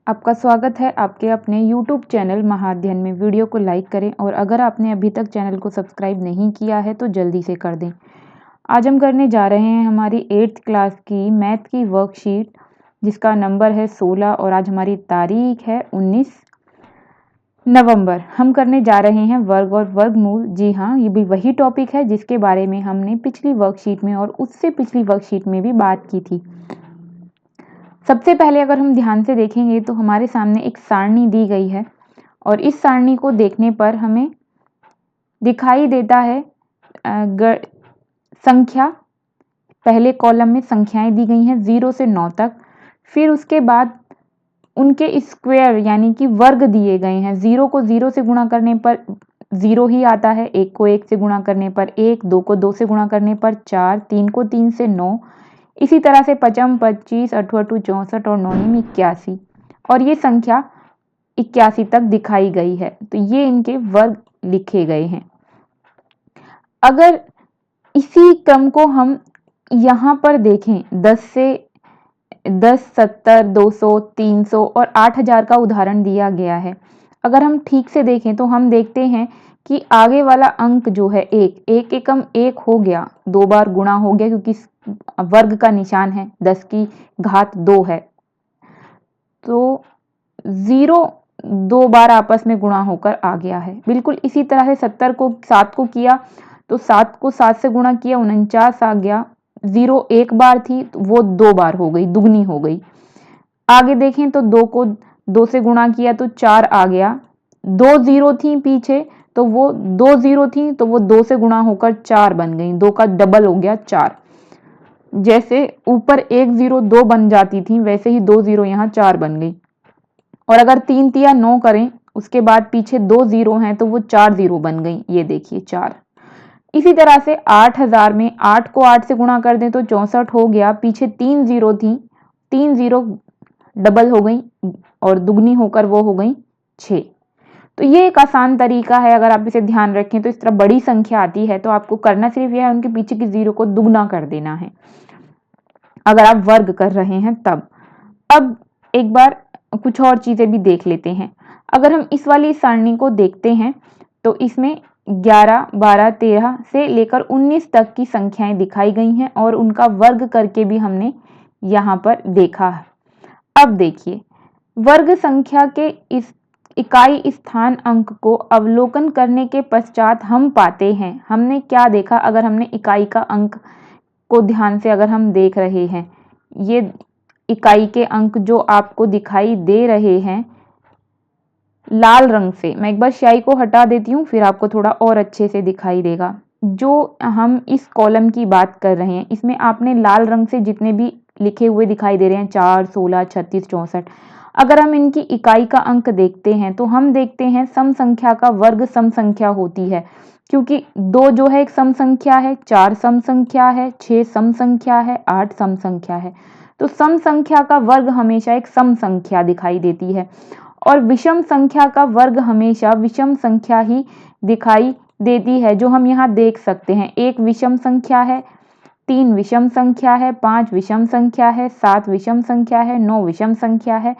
आपका स्वागत है आपके अपने YouTube चैनल महाअध्ययन में। वीडियो को लाइक करें और अगर आपने अभी तक चैनल को सब्सक्राइब नहीं किया है तो जल्दी से कर दें। आज हम करने जा रहे हैं हमारी 8th क्लास की मैथ की वर्कशीट जिसका नंबर है 16 और आज हमारी तारीख है 19 नवंबर। हम करने जा रहे हैं वर्ग और वर्गमूल। जी हाँ, ये भी वही टॉपिक है जिसके बारे में हमने पिछली वर्कशीट में और उससे पिछली वर्कशीट में भी बात की थी। सबसे पहले अगर हम ध्यान से देखेंगे तो हमारे सामने एक सारणी दी गई है और इस सारणी को देखने पर हमें दिखाई देता है संख्या। पहले कॉलम में संख्याएं दी गई हैं 0 से 9 तक, फिर उसके बाद उनके स्क्वायर यानी कि वर्ग दिए गए हैं। 0 को 0 से गुणा करने पर 0 ही आता है, 1 को 1 से गुणा करने पर 1, 2 को 2 से गुणा करने पर 4, 3 को 3 से 9, इसी तरह से 55, 25, 88, 64 और 9 81 और ये संख्या 81 तक दिखाई गई है। तो ये इनके वर्ग लिखे गए हैं। अगर इसी क्रम को हम यहाँ पर देखें 10, 70, 200, 300 और 8000 का उदाहरण दिया गया है। अगर हम ठीक से देखें तो हम देखते हैं कि आगे वाला अंक जो है 1 एकम 1 हो गया, 2 बार गुणा हो गया क्योंकि वर्ग का निशान है, 10 की घात 2 है, तो 0 2 बार आपस में गुणा होकर आ गया है। बिल्कुल इसी तरह से 70 को 7 को किया तो 7 को 7 से गुणा किया 49 आ गया। 0 1 बार थी तो वो 2 बार हो गई, दुगनी हो गई। आगे देखें तो 2 को 2 से गुणा किया तो 4 आ गया। 2 0 थी पीछे तो वो 2 0 थी तो वो 2 से गुणा होकर 4 बन गई, 2 का डबल हो गया 4। जैसे ऊपर 1 0 2 बन जाती थी वैसे ही 2 0 यहाँ 4 बन गई। और अगर 3 तिया 9 करें उसके बाद पीछे 2 0 हैं तो वो 4 0 बन गई, ये देखिए 4। इसी तरह से 8000 में 8 को 8 से गुणा कर दें तो 64 हो गया, पीछे 3 0 थी, 3 0 डबल हो गई और दुगनी होकर वो हो गई 6। तो ये एक आसान तरीका है। अगर आप इसे ध्यान रखें तो इस तरह बड़ी संख्या आती है तो आपको करना सिर्फ यह है उनके पीछे की 0 को दुगना कर देना है अगर आप वर्ग कर रहे हैं तब। अब एक बार कुछ और चीजें भी देख लेते हैं। अगर हम इस वाली सारणी को देखते हैं तो इसमें 11, 12, 13 से लेकर 19 तक की संख्याएं दिखाई गई हैं और उनका वर्ग करके भी हमने यहाँ पर देखा है। अब देखिए, वर्ग संख्या के इस इकाई स्थान अंक को अवलोकन करने के पश्चात हम पाते हैं, हमने क्या देखा। अगर हमने इकाई का अंक को ध्यान से अगर हम देख रहे हैं, ये इकाई के अंक जो आपको दिखाई दे रहे हैं लाल रंग से, मैं एक बार स्याही को हटा देती हूँ फिर आपको थोड़ा और अच्छे से दिखाई देगा। जो हम इस कॉलम की बात कर रहे हैं इसमें आपने लाल रंग से जितने भी लिखे हुए दिखाई दे रहे हैं 4, 16, 36, 64, अगर हम इनकी इकाई का अंक देखते हैं तो हम देखते हैं सम संख्या का वर्ग सम संख्या होती है, क्योंकि 2 जो है एक सम संख्या है, 4 सम संख्या है, 6 सम संख्या है, 8 सम संख्या है। तो सम संख्या का वर्ग हमेशा एक सम संख्या दिखाई देती है और विषम संख्या का वर्ग हमेशा विषम संख्या ही दिखाई देती है, जो हम यहाँ देख सकते हैं। 1 विषम संख्या है, 3 विषम संख्या है, 5 विषम संख्या है, 7 विषम संख्या है, 9 विषम संख्या है।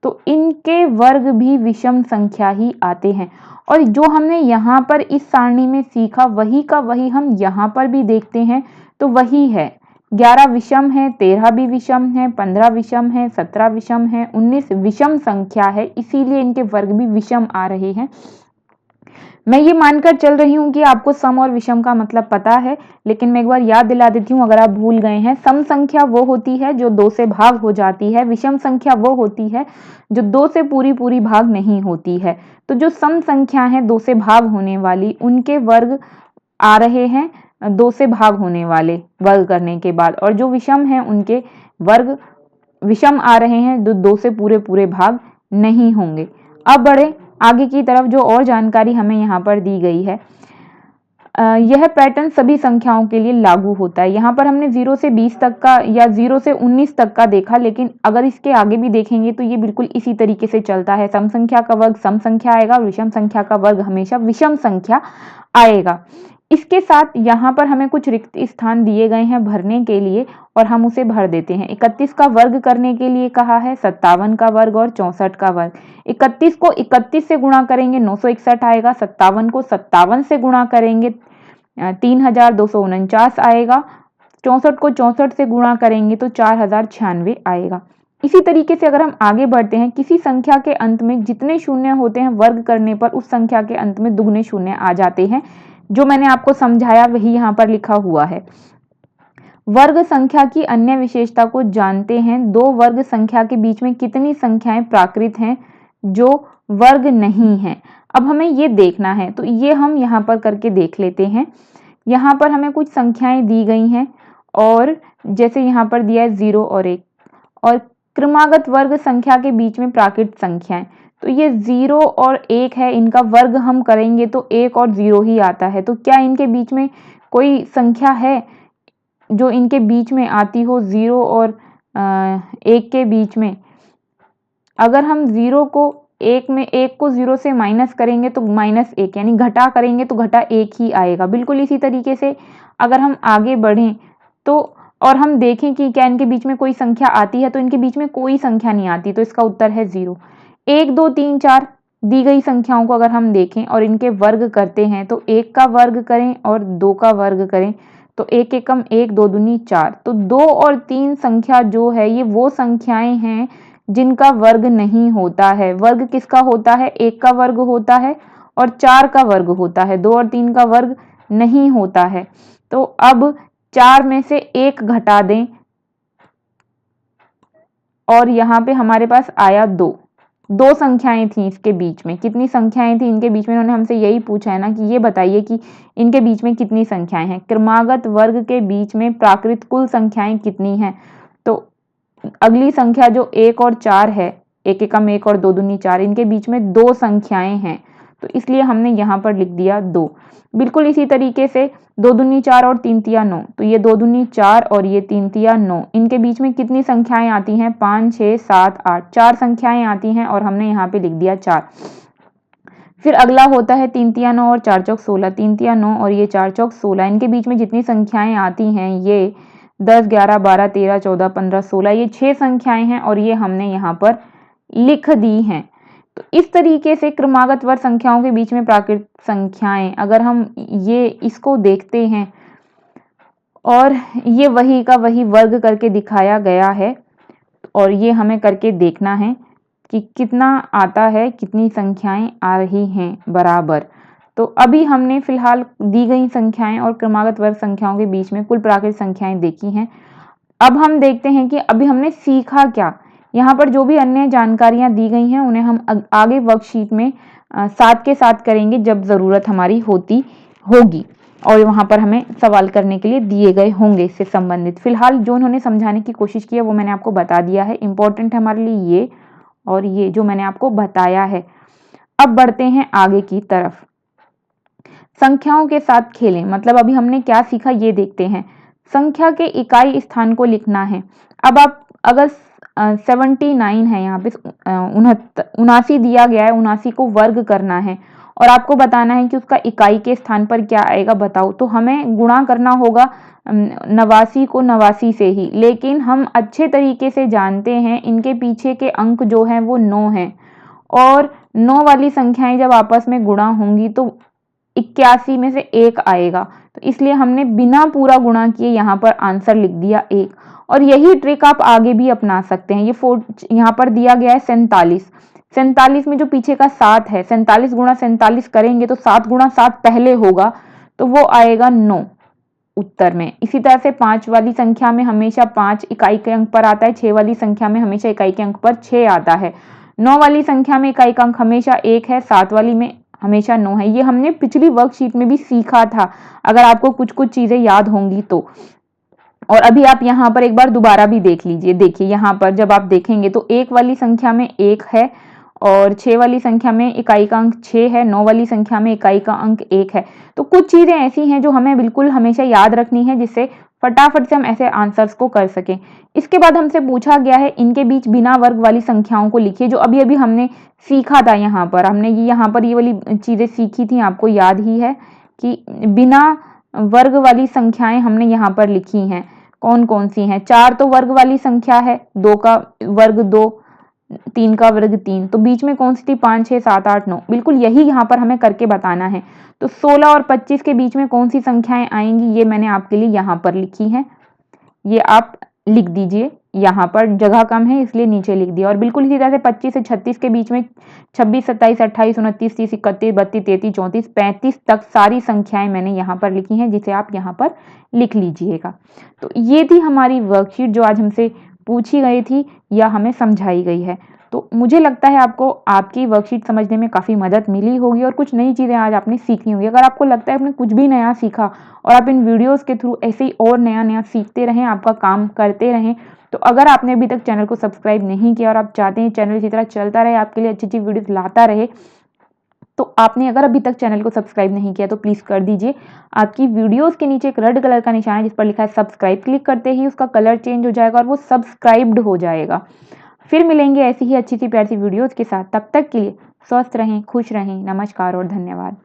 तो इनके वर्ग भी विषम संख्या ही आते हैं और जो हमने यहाँ पर इस सारणी में सीखा वही का वही हम यहाँ पर भी देखते हैं। तो वही है, 11 विषम है, 13 भी विषम है, 15 विषम है, 17 विषम है, 19 विषम संख्या है, इसीलिए इनके वर्ग भी विषम आ रहे हैं। मैं ये मानकर चल रही हूँ कि आपको सम और विषम का मतलब पता है, लेकिन मैं एक बार याद दिला देती हूँ अगर आप भूल गए हैं। सम संख्या वो होती है जो 2 से भाग हो जाती है, विषम संख्या वो होती है जो 2 से पूरी भाग नहीं होती है। तो जो सम संख्या है 2 से भाग होने वाली, उनके वर्ग आ रहे हैं 2 से भाग होने वाले वर्ग करने के बाद, और जो विषम है उनके वर्ग विषम आ रहे हैं जो 2 से पूरे भाग नहीं होंगे। अब बढ़े आगे की तरफ, जो और जानकारी हमें यहाँ पर दी गई है। यह पैटर्न सभी संख्याओं के लिए लागू होता है। यहाँ पर हमने 0 से 20 तक का या 0 से 19 तक का देखा, लेकिन अगर इसके आगे भी देखेंगे तो ये बिल्कुल इसी तरीके से चलता है। सम संख्या का वर्ग सम संख्या आएगा और विषम संख्या का वर्ग हमेशा विषम संख्या आएगा। इसके साथ यहाँ पर हमें कुछ रिक्त स्थान दिए गए हैं भरने के लिए और हम उसे भर देते हैं। 31 का वर्ग करने के लिए कहा है, 57 का वर्ग और 64 का वर्ग। 31 को 31 से गुणा करेंगे 961 आएगा, 57 को 57 से गुणा करेंगे 3249 आएगा, 64 को 64 से गुणा करेंगे तो 4096 आएगा। इसी तरीके से अगर हम आगे बढ़ते हैं, किसी संख्या के अंत में जितने शून्य होते हैं वर्ग करने पर उस संख्या के अंत में दुगने शून्य आ जाते हैं। जो मैंने आपको समझाया वही यहाँ पर लिखा हुआ है। वर्ग संख्या की अन्य विशेषता को जानते हैं। दो वर्ग संख्या के बीच में कितनी संख्याएं प्राकृत हैं जो वर्ग नहीं हैं। अब हमें ये देखना है, तो ये हम यहाँ पर करके देख लेते हैं। यहाँ पर हमें कुछ संख्याएं दी गई हैं और जैसे यहाँ पर दिया है 0 और 1, और क्रमागत वर्ग संख्या के बीच में प्राकृत संख्याएं, तो ये 0 और 1 है, इनका वर्ग हम करेंगे तो 1 और 0 ही आता है। तो क्या इनके बीच में कोई संख्या है जो इनके बीच में आती हो 0 और 1 के बीच में? अगर हम 0 को 1 में 1 को 0 से माइनस करेंगे तो -1, यानी घटा करेंगे तो घटा 1 ही आएगा। बिल्कुल इसी तरीके से अगर हम आगे बढ़ें तो और हम देखें कि क्या इनके बीच में कोई संख्या आती है, तो इनके बीच में कोई संख्या नहीं आती, तो इसका उत्तर है 0। 1 2 3 4 दी गई संख्याओं को अगर हम देखें और इनके वर्ग करते हैं तो 1 का वर्ग करें और 2 का वर्ग करें तो 1 एकम 1, 2 दूनी 4। तो 2 और 3 संख्या जो है ये वो संख्याएं हैं जिनका वर्ग नहीं होता है। वर्ग किसका होता है? 1 का वर्ग होता है और 4 का वर्ग होता है, 2 और 3 का वर्ग नहीं होता है। तो अब 4 में से 1 घटा दें और यहाँ पे हमारे पास आया 2। दो संख्याएं थी इसके बीच में। कितनी संख्याएं थी इनके बीच में? उन्होंने हमसे यही पूछा है ना कि ये बताइए कि इनके बीच में कितनी संख्याएं हैं। क्रमागत वर्ग के बीच में प्राकृत कुल संख्याएं कितनी हैं? तो अगली संख्या जो 1 और 4 है, 1 एकम 1 और 2 दूनी 4, इनके बीच में दो संख्याएं हैं, तो इसलिए हमने यहाँ पर लिख दिया 2। बिल्कुल इसी तरीके से 2 दूनी 4 और 3 तिया 9, तो ये 2 दूनी 4 और ये 3 तिया 9, इनके बीच में कितनी संख्याएं आती हैं? 5 6 7 8, 4 संख्याएं आती हैं और हमने यहाँ पे लिख दिया 4। फिर अगला होता है 3 तिया 9 और 4 चौक 16, 3 तिया 9 और ये 4 चौक 16, इनके बीच में जितनी संख्याएं आती हैं ये 10 11 12 13 14 15 16, ये 6 संख्याएं हैं और ये हमने यहाँ पर लिख दी हैं। तो इस तरीके से क्रमागत वर्ग संख्याओं के बीच में प्राकृत संख्याएं, अगर हम ये इसको देखते हैं और ये वही का वही वर्ग करके दिखाया गया है और ये हमें करके देखना है कि कितना आता है, कितनी संख्याएं आ रही हैं बराबर। तो अभी हमने फिलहाल दी गई संख्याएं और क्रमागत वर्ग संख्याओं के बीच में कुल प्राकृत संख्याएं देखी हैं। अब हम देखते हैं कि अभी हमने सीखा क्या। यहाँ पर जो भी अन्य जानकारियां दी गई हैं उन्हें हम आगे वर्कशीट में साथ के साथ करेंगे जब ज़रूरत हमारी होती होगी और वहाँ पर हमें सवाल करने के लिए दिए गए होंगे इससे संबंधित। फिलहाल जो उन्होंने समझाने की कोशिश की है वो मैंने आपको बता दिया है। इम्पोर्टेंट है हमारे लिए ये और ये जो मैंने आपको बताया है। अब बढ़ते हैं आगे की तरफ। संख्याओं के साथ खेलें, मतलब अभी हमने क्या सीखा ये देखते हैं। संख्या के इकाई स्थान को लिखना है। अब आप अगर 79 है, यहाँ पे 79 दिया गया है, 79 को वर्ग करना है और आपको बताना है कि उसका इकाई के स्थान पर क्या आएगा बताओ, तो हमें गुणा करना होगा 89 को 89 से ही। लेकिन हम अच्छे तरीके से जानते हैं इनके पीछे के अंक जो हैं वो 9 हैं और 9 वाली संख्याएं जब आपस में गुणा होंगी तो 81 में से 1 आएगा, तो इसलिए हमने बिना पूरा गुणा किए यहाँ पर आंसर लिख दिया 1। और यही ट्रिक आप आगे भी अपना सकते हैं। ये यहाँ पर दिया गया है 47, 47 में जो पीछे का 7 है, 47 गुणा 47 करेंगे तो 7 गुणा 7 पहले होगा तो वो आएगा 9 उत्तर में। इसी तरह से 5 वाली संख्या में हमेशा 5 इकाई के अंक पर आता है, 6 वाली संख्या में हमेशा इकाई के अंक पर 6 आता है, 9 वाली संख्या में इकाई का अंक हमेशा 1 है, 7 वाली में हमेशा 9 है। ये हमने पिछली वर्कशीट में भी सीखा था, अगर आपको कुछ कुछ चीजें याद होंगी तो। और अभी आप यहाँ पर एक बार दोबारा भी देख लीजिए। देखिए यहाँ पर जब आप देखेंगे तो 1 वाली संख्या में 1 है और 6 वाली संख्या में इकाई का अंक 6 है, 9 वाली संख्या में इकाई का अंक 1 है। तो कुछ चीजें ऐसी हैं जो हमें बिल्कुल हमेशा याद रखनी है जिससे फटाफट से हम ऐसे आंसर्स को कर सकें। इसके बाद हमसे पूछा गया है इनके बीच बिना वर्ग वाली संख्याओं को लिखिए, जो अभी अभी हमने सीखा था। यहाँ पर हमने यहाँ पर ये वाली चीजें सीखी थी, आपको याद ही है कि बिना वर्ग वाली संख्याएं हमने यहाँ पर लिखी हैं। कौन कौन सी हैं? 4 तो वर्ग वाली संख्या है, 2 का वर्ग 2, 3 का वर्ग 3, तो बीच में कौन सी थी? 5, 6, 7, 8, 9। बिल्कुल यही यहाँ पर हमें करके बताना है। तो 16 और 25 के बीच में कौन सी संख्याएं आएंगी, ये मैंने आपके लिए यहाँ पर लिखी हैं। ये आप लिख दीजिए, यहाँ पर जगह कम है इसलिए नीचे लिख दिया। और बिल्कुल इसी तरह से 25 से 36 के बीच में 26, 27, 28, 29, 30, 31, 32, 33, 34, 35 तक सारी संख्याएं मैंने यहाँ पर लिखी हैं, जिसे आप यहाँ पर लिख लीजिएगा। तो ये थी हमारी वर्कशीट जो आज हमसे पूछी गई थी या हमें समझाई गई है। तो मुझे लगता है आपको आपकी वर्कशीट समझने में काफ़ी मदद मिली होगी और कुछ नई चीज़ें आज आपने सीखी होंगी। अगर आपको लगता है आपने कुछ भी नया सीखा और आप इन वीडियोस के थ्रू ऐसे ही और नया नया सीखते रहें, आपका काम करते रहें, तो अगर आपने अभी तक चैनल को सब्सक्राइब नहीं किया और आप चाहते हैं चैनल इसी तरह चलता रहे, आपके लिए अच्छी अच्छी वीडियोस लाता रहे, तो आपने अगर अभी तक चैनल को सब्सक्राइब नहीं किया तो प्लीज़ कर दीजिए। आपकी वीडियोस के नीचे एक रेड कलर का निशान है जिस पर लिखा है सब्सक्राइब, क्लिक करते ही उसका कलर चेंज हो जाएगा और वो सब्सक्राइब्ड हो जाएगा। फिर मिलेंगे ऐसी ही अच्छी सी प्यारी सी वीडियोस के साथ। तब तक के लिए स्वस्थ रहें, खुश रहें। नमस्कार और धन्यवाद।